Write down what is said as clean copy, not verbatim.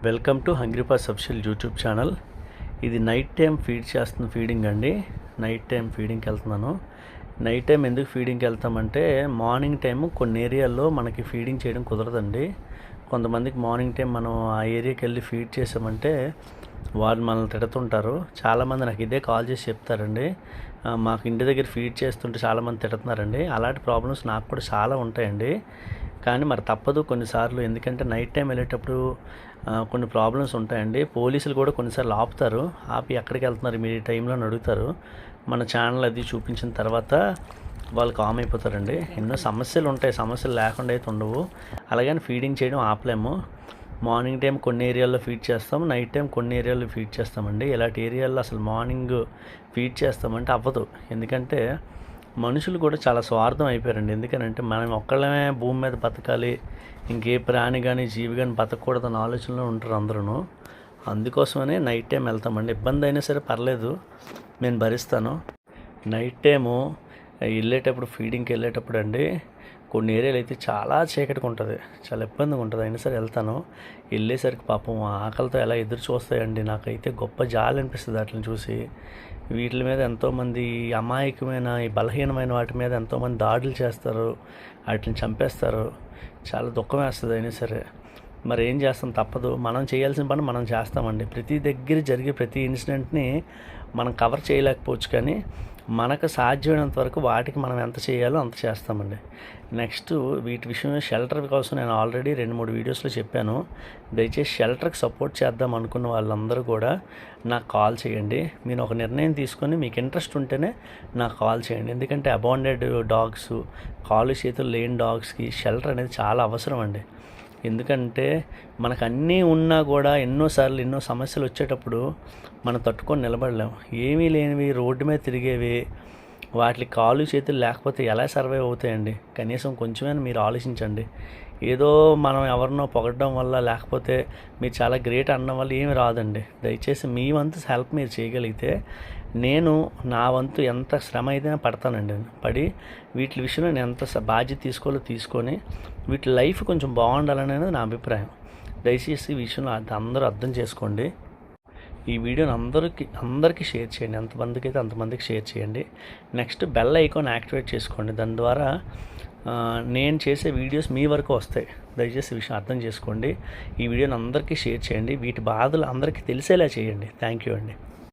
Welcome to hungry pass official YouTube channel. ఇది night time feeding అండి. Night time ఫీడింగ్కి వెళ్తున్నాను. Night time ఎందుకు ఫీడింగ్కి వెళ్తామంటే morning time కొన్ని ఏరియాల్లో మనకి ఫీడింగ్ చేయడం కుదరదండి. కొంతమందికి మార్నింగ్ టైం మనం ఆ ఏరియాకి వెళ్ళి ఫీడ్ చేసామంటే వాళ్ళు మనల్ని తిడుతుంటారు. చాలామంది నాకు ఇదే కాల్ చేసి చెప్తారండి, మాకు ఇంటి దగ్గర ఫీడ్ చేస్తుంటే చాలామంది తిడుతున్నారండి. అలాంటి ప్రాబ్లమ్స్ నాకు కూడా చాలా ఉంటాయండి. కానీ మరి తప్పదు కొన్నిసార్లు, ఎందుకంటే నైట్ టైం వెళ్ళేటప్పుడు కొన్ని ప్రాబ్లమ్స్ ఉంటాయండి. పోలీసులు కూడా కొన్నిసార్లు ఆపుతారు. ఆపి ఎక్కడికి వెళ్తున్నారు మీరు ఈ టైంలో అని అడుగుతారు. మన ఛానల్ అది చూపించిన తర్వాత వాళ్ళు కామ్ అయిపోతారండి. ఎన్నో సమస్యలు ఉంటాయి, సమస్యలు లేకుండా అయితే ఉండవు. అలాగని ఫీడింగ్ చేయడం ఆపలేము. మార్నింగ్ టైం కొన్ని ఏరియాల్లో ఫీడ్ చేస్తాం, నైట్ టైం కొన్ని ఏరియాల్లో ఫీడ్ చేస్తామండి. ఇలాంటి ఏరియాల్లో అసలు మార్నింగ్ ఫీడ్ చేస్తామంటే అవ్వదు. ఎందుకంటే మనుషులు కూడా చాలా స్వార్థం అయిపోయారండి. ఎందుకనంటే మనం ఒక్కళ్ళమే భూమి మీద బతకాలి, ఇంకే ప్రాణి కానీ జీవి కానీ బతకూడదన్న ఆలోచనలో ఉంటారు అందరూ. అందుకోసమనే నైట్ టైం వెళ్తామండి. ఇబ్బంది అయినా సరే పర్లేదు, నేను భరిస్తాను. నైట్ టైము ఫీడింగ్కి వెళ్ళేటప్పుడు అండి కొన్ని ఏరియాలు అయితే చాలా చీకటిగా ఉంటుంది, చాలా ఇబ్బందిగా ఉంటుంది. అయినా సరే వెళ్తాను. వెళ్ళేసరికి పాపం ఆకలితో ఎలా ఎదురు చూస్తాయండి. నాకైతే గొప్ప జాలి అనిపిస్తుంది వాటిని చూసి. వీటి మీద ఎంతోమంది అమాయకమైన ఈ బలహీనమైన వాటి మీద ఎంతోమంది దాడులు చేస్తారు, వాటిని చంపేస్తారు. చాలా దుఃఖం వేస్తుంది. అయినా సరే మరి ఏం చేస్తాం, తప్పదు. మనం చేయాల్సిన పని మనం చేస్తామండి. ప్రతి దగ్గర జరిగే ప్రతి ఇన్సిడెంట్ని మనం కవర్ చేయలేకపోవచ్చు, కానీ మనకు సాధ్యమైనంత వరకు వాటికి మనం ఎంత చేయాలో అంత చేస్తామండి. నెక్స్ట్ వీటి విషయంలో షెల్టర్ కోసం నేను ఆల్రెడీ 2-3 వీడియోస్లో చెప్పాను. దయచేసి షెల్టర్కి సపోర్ట్ చేద్దాం అనుకున్న వాళ్ళందరూ కూడా నాకు కాల్ చేయండి. మీరు ఒక నిర్ణయం తీసుకొని మీకు ఇంట్రెస్ట్ ఉంటేనే నాకు కాల్ చేయండి. ఎందుకంటే అబాండెడ్ డాగ్స్, కాలు చేతులు లేని డాగ్స్కి షెల్టర్ అనేది చాలా అవసరం అండి. ఎందుకంటే మనకు అన్నీ ఉన్నా కూడా ఎన్నో సమస్యలు వచ్చేటప్పుడు మనం తట్టుకొని నిలబడలేము. ఏమీ లేనివి రోడ్డు మీద తిరిగేవి వాటికి కాలు చేతులు లేకపోతే ఎలా సర్వైవ్ అవుతాయండి? కనీసం కొంచెమైనా మీరు ఆలోచించండి. ఏదో మనం ఎవరినో పొగడడం వల్ల, లేకపోతే మీరు చాలా గ్రేట్ అనడం వల్ల ఏమి రాదండి. దయచేసి మీ వంతు హెల్ప్ మీరు చేయగలిగితే నేను నా వంతు ఎంత శ్రమ అయితే పడతానండి. పడి వీటి విషయంలో నేను ఎంత బాధ్యత తీసుకోవాలో తీసుకొని వీటి లైఫ్ కొంచెం బాగుండాలనేది నా అభిప్రాయం. దయచేసి ఈ విషయంలో అందరూ అర్థం చేసుకోండి. ఈ వీడియోని అందరికీ షేర్ చేయండి. ఎంతమందికి అయితే అంతమందికి షేర్ చేయండి. నెక్స్ట్ బెల్ ఐకాన్ యాక్టివేట్ చేసుకోండి. దాని ద్వారా నేను చేసే వీడియోస్ మీ వరకు వస్తాయి. దయచేసి ఈ విషయం అర్థం చేసుకోండి. ఈ వీడియోని అందరికీ షేర్ చేయండి. వీటి బాధలు అందరికీ తెలిసేలా చేయండి. థ్యాంక్ యూ అండి.